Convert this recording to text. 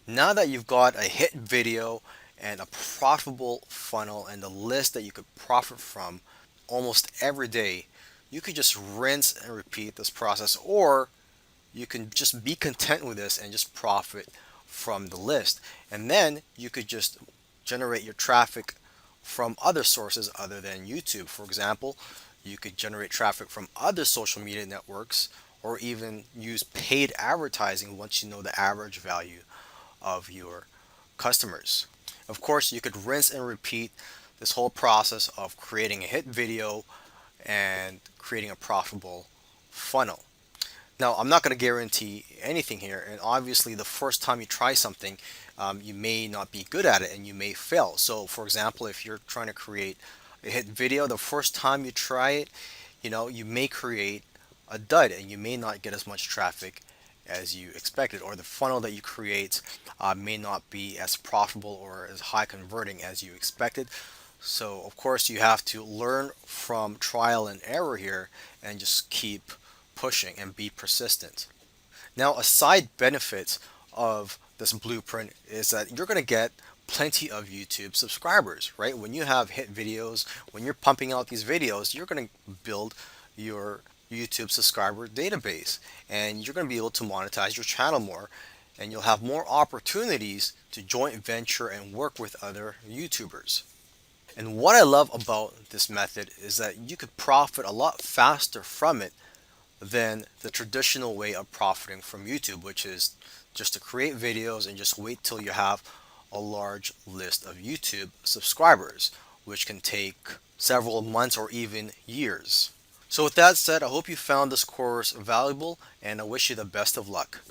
Now that you've got a hit video and a profitable funnel and a list that you could profit from almost every day, you could just rinse and repeat this process, or you can just be content with this and just profit from the list. And then you could just generate your traffic from other sources other than YouTube. For example, you could generate traffic from other social media networks or even use paid advertising once you know the average value of your customers. Of course, you could rinse and repeat this whole process of creating a hit video and creating a profitable funnel. Now, I'm not going to guarantee anything here, and obviously, the first time you try something, you may not be good at it and you may fail. So, for example, if you're trying to create a hit video, the first time you try it, you may create a dud and you may not get as much traffic as you expected, or the funnel that you create may not be as profitable or as high converting as you expected. So, of course, you have to learn from trial and error here and just keep pushing and be persistent. Now, a side benefit of this blueprint is that you're going to get plenty of YouTube subscribers, right? When you have hit videos, when you're pumping out these videos, you're going to build your YouTube subscriber database and you're going to be able to monetize your channel more, and you'll have more opportunities to joint venture and work with other YouTubers. And what I love about this method is that you could profit a lot faster from it than the traditional way of profiting from YouTube, which is just to create videos and just wait till you have a large list of YouTube subscribers, which can take several months or even years. So with that said, I hope you found this course valuable and I wish you the best of luck.